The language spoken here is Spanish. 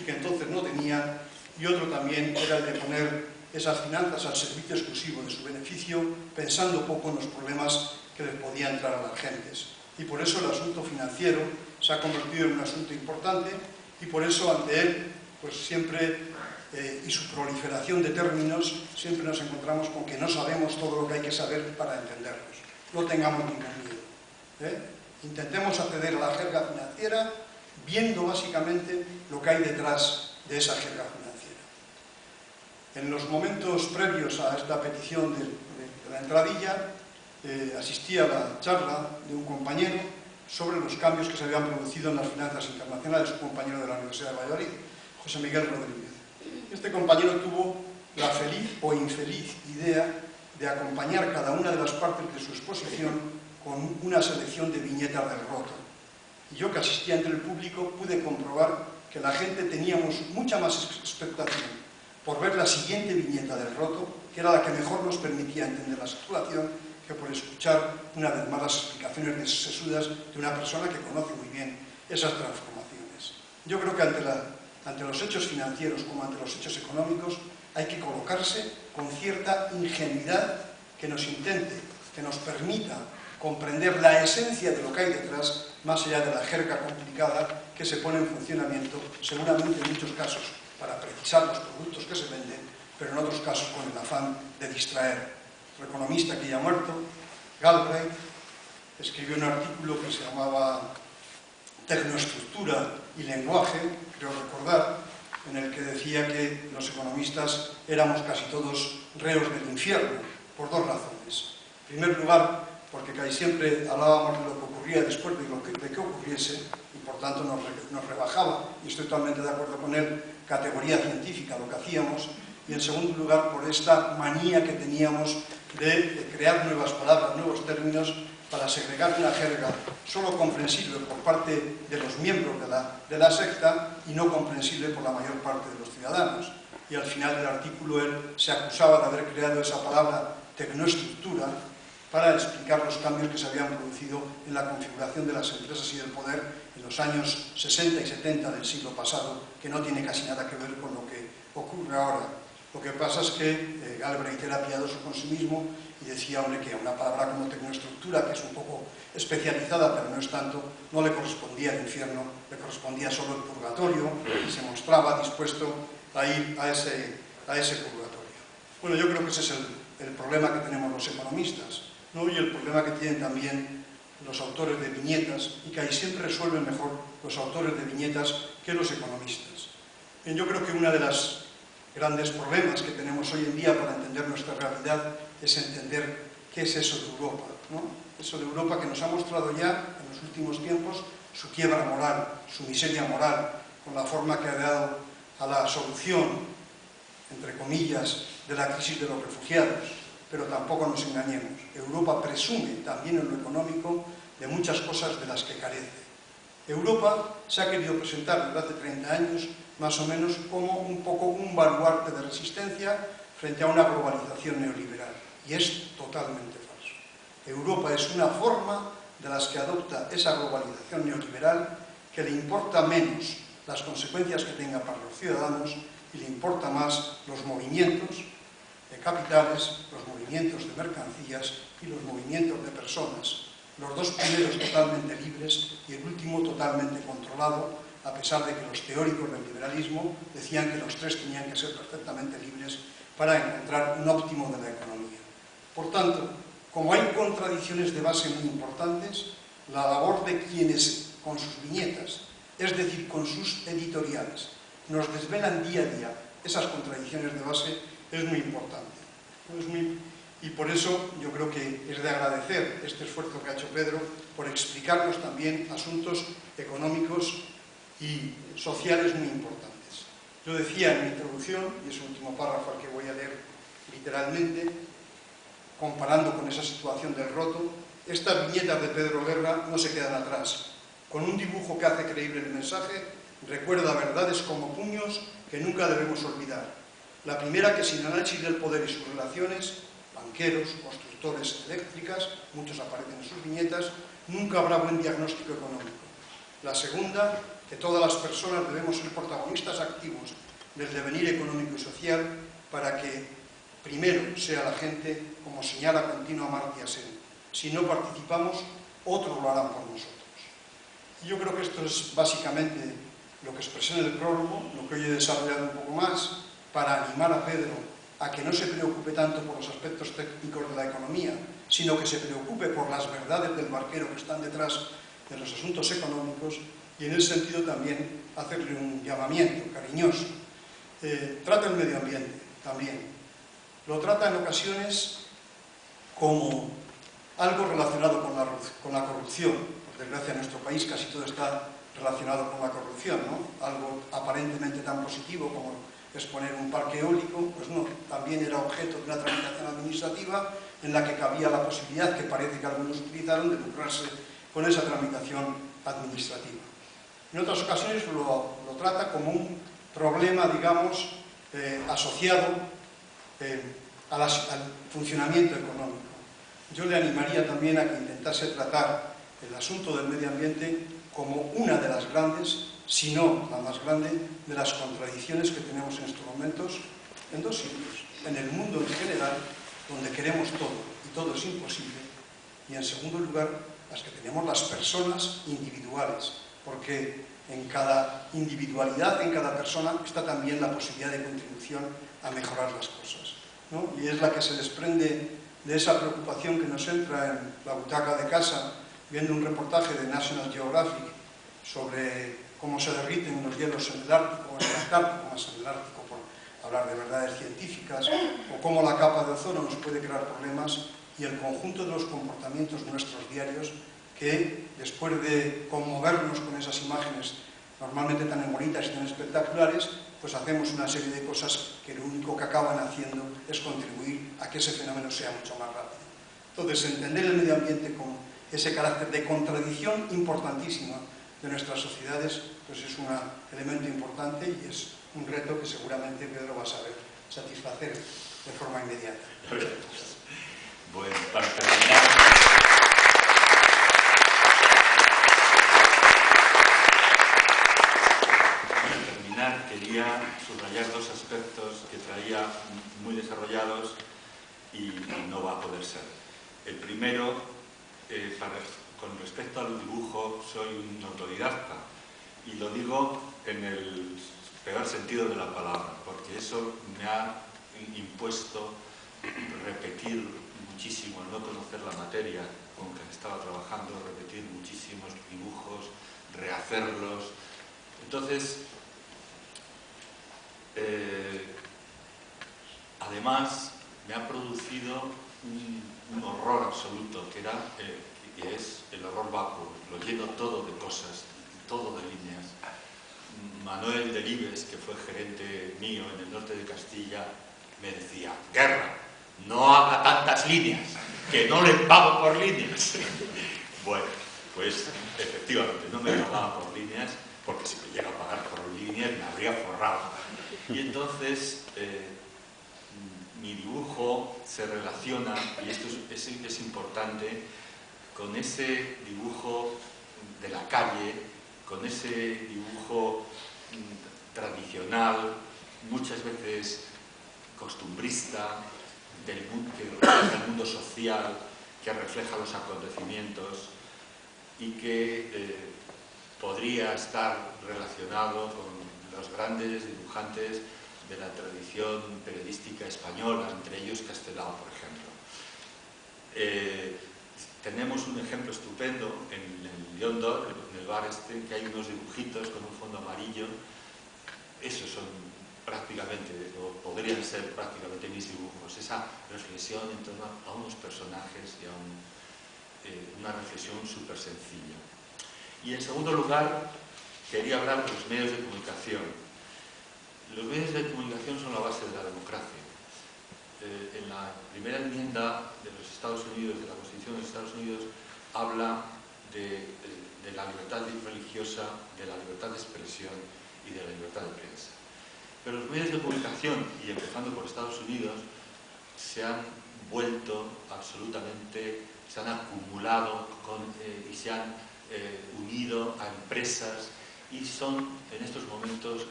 que entonces no tenían, y otro también era el de poner esas finanzas al servicio exclusivo de su beneficio, pensando poco en los problemas que les podían entrar a las gentes. Y por eso el asunto financiero se ha convertido en un asunto importante, y por eso ante él, pues siempre, y su proliferación de términos, siempre nos encontramos con que no sabemos todo lo que hay que saber para entenderlos. No tengamos ningún miedo. Intentemos acceder a la jerga financiera viendo básicamente lo que hay detrás de esa jerga financiera. En los momentos previos a esta petición de la entradilla, asistí a la charla de un compañero sobre los cambios que se habían producido en las finanzas internacionales, un compañero de la Universidad de Valladolid, José Miguel Rodríguez. Este compañero tuvo la feliz o infeliz idea de acompañar cada una de las partes de su exposición con una selección de viñetas del Roto. Y yo, que asistía entre el público, pude comprobar que la gente teníamos mucha más expectación por ver la siguiente viñeta del Roto, que era la que mejor nos permitía entender la situación, que por escuchar una vez más las explicaciones sesudas de una persona que conoce muy bien esas transformaciones. Yo creo que ante los hechos financieros como ante los hechos económicos hay que colocarse con cierta ingenuidad que nos intente, que nos permita comprender la esencia de lo que hay detrás, más allá de la jerga complicada que se pone en funcionamiento, seguramente en muchos casos para precisar los productos que se venden, pero en otros casos con el afán de distraer. El economista que ya ha muerto, Galbraith, escribió un artículo que se llamaba Tecnoestructura y lenguaje, creo recordar, en el que decía que los economistas éramos casi todos reos del infierno, por dos razones. En primer lugar, porque casi siempre hablábamos de lo que ocurría después de que ocurriese, y por tanto nos rebajaba, y estoy totalmente de acuerdo con él, categoría científica lo que hacíamos, y en segundo lugar por esta manía que teníamos de crear nuevas palabras, nuevos términos, para segregar una jerga solo comprensible por parte de los miembros de la secta y no comprensible por la mayor parte de los ciudadanos. Y al final del artículo él se acusaba de haber creado esa palabra tecnoestructura para explicar los cambios que se habían producido en la configuración de las empresas y del poder en los años 60 y 70 del siglo pasado, que no tiene casi nada que ver con lo que ocurre ahora. Lo que pasa es que Galbraith era piadoso con sí mismo y decía, hombre, que a una palabra como tecnoestructura, que es un poco especializada, pero no es tanto, no le correspondía el infierno, le correspondía solo el purgatorio, y se mostraba dispuesto a ir a ese purgatorio. Bueno, yo creo que ese es el problema que tenemos los economistas, ¿no? Y el problema que tienen también los autores de viñetas, y que ahí siempre resuelven mejor los autores de viñetas que los economistas. Bien, yo creo que una de las grandes problemas que tenemos hoy en día para entender nuestra realidad es entender qué es eso de Europa, ¿no? Eso de Europa que nos ha mostrado ya en los últimos tiempos su quiebra moral, su miseria moral, con la forma que ha dado a la solución, entre comillas, de la crisis de los refugiados. Pero tampoco nos engañemos, Europa presume también en lo económico de muchas cosas de las que carece. Europa se ha querido presentar desde hace 30 años más o menos como un poco un baluarte de resistencia frente a una globalización neoliberal. Y es totalmente falso. Europa es una forma de las que adopta esa globalización neoliberal que le importa menos las consecuencias que tenga para los ciudadanos y le importa más los movimientos de capitales, los movimientos de mercancías y los movimientos de personas. Los dos primeros totalmente libres y el último totalmente controlado, a pesar de que los teóricos del liberalismo decían que los tres tenían que ser perfectamente libres para encontrar un óptimo de la economía. Por tanto, como hay contradicciones de base muy importantes, la labor de quienes con sus viñetas, es decir, con sus editoriales, nos desvelan día a día esas contradicciones de base, es muy importante. Y por eso yo creo que es de agradecer este esfuerzo que ha hecho Pedro por explicarnos también asuntos económicos y sociales muy importantes. Yo decía en mi introducción, y es el último párrafo al que voy a leer literalmente, comparando con esa situación del Roto, estas viñetas de Pedro Guerra no se quedan atrás. Con un dibujo que hace creíble el mensaje, recuerda verdades como puños que nunca debemos olvidar. La primera, que sin análisis del poder y sus relaciones, banqueros, constructores, eléctricas, muchos aparecen en sus viñetas, nunca habrá buen diagnóstico económico. La segunda, que todas las personas debemos ser protagonistas activos del devenir económico y social para que primero sea la gente, como señala continua Amartya Sen. Si no participamos, otros lo harán por nosotros. Y yo creo que esto es básicamente lo que expresé en el prólogo, lo que hoy he desarrollado un poco más, para animar a Pedro a que no se preocupe tanto por los aspectos técnicos de la economía, sino que se preocupe por las verdades del barquero que están detrás de los asuntos económicos, y en ese sentido también hacerle un llamamiento cariñoso. Trata el medio ambiente también. Lo trata en ocasiones como algo relacionado con la corrupción. Por desgracia, en nuestro país casi todo está relacionado con la corrupción, ¿no? Algo aparentemente tan positivo como exponer un parque eólico, pues no, también era objeto de una tramitación administrativa en la que cabía la posibilidad, que parece que algunos utilizaron, de lucrarse con esa tramitación administrativa. En otras ocasiones lo trata como un problema, digamos, asociado al funcionamiento económico. Yo le animaría también a que intentase tratar el asunto del medio ambiente como una de las grandes, si no la más grande, de las contradicciones que tenemos en estos momentos en dos sitios. En el mundo en general, donde queremos todo y todo es imposible, y en segundo lugar, las que tenemos las personas individuales, porque en cada individualidad, en cada persona, está también la posibilidad de contribución a mejorar las cosas, ¿no? Y es la que se desprende de esa preocupación que nos entra en la butaca de casa, viendo un reportaje de National Geographic sobre cómo se derriten los hielos en el Ártico, o en el Antártico, más en el Ártico, por hablar de verdades científicas, o cómo la capa de ozono nos puede crear problemas, y el conjunto de los comportamientos nuestros diarios que, después de conmovernos con esas imágenes normalmente tan bonitas y tan espectaculares, pues hacemos una serie de cosas que lo único que acaban haciendo es contribuir a que ese fenómeno sea mucho más rápido. Entonces, entender el medio ambiente con ese carácter de contradicción importantísima de nuestras sociedades, pues es un elemento importante y es un reto que seguramente Pedro va a saber satisfacer de forma inmediata. Bueno, para terminar, quería subrayar dos aspectos que traía muy desarrollados y no va a poder ser. El primero, con respecto al dibujo, soy un autodidacta, y lo digo en el peor sentido de la palabra, porque eso me ha impuesto repetir muchísimo, al no conocer la materia con que estaba trabajando, repetir muchísimos dibujos, rehacerlos. Entonces, además, me ha producido un horror absoluto, que es el horror vacuo. Lo lleno todo de cosas, todo de líneas. Manuel Delibes, que fue gerente mío en el norte de Castilla, me decía: Guerra, no haga tantas líneas, que no le pago por líneas. Bueno, pues efectivamente no me pagaba por líneas, porque si me llega a pagar por líneas me habría forrado. Y entonces mi dibujo se relaciona, y esto es importante, con ese dibujo de la calle, con ese dibujo tradicional, muchas veces costumbrista, que refleja el mundo social, que refleja los acontecimientos y que podría estar relacionado con los grandes dibujantes de la tradición periodística española, entre ellos Castelao, por ejemplo. Tenemos un ejemplo estupendo en el Lion d'Or, en el bar este, que hay unos dibujitos con un fondo amarillo. Esos son prácticamente, o podrían ser prácticamente mis dibujos, esa reflexión en torno a unos personajes y a una reflexión súper sencilla. Y en segundo lugar, quería hablar de los medios de comunicación. Los medios de comunicación son la base de la democracia. En la primera enmienda de los Estados Unidos, de la Constitución de los Estados Unidos, habla de la libertad religiosa, de la libertad de expresión y de la libertad de prensa. Pero los medios de comunicación, y empezando por Estados Unidos, se han vuelto absolutamente, se han acumulado y se han unido a empresas y son en estos momentos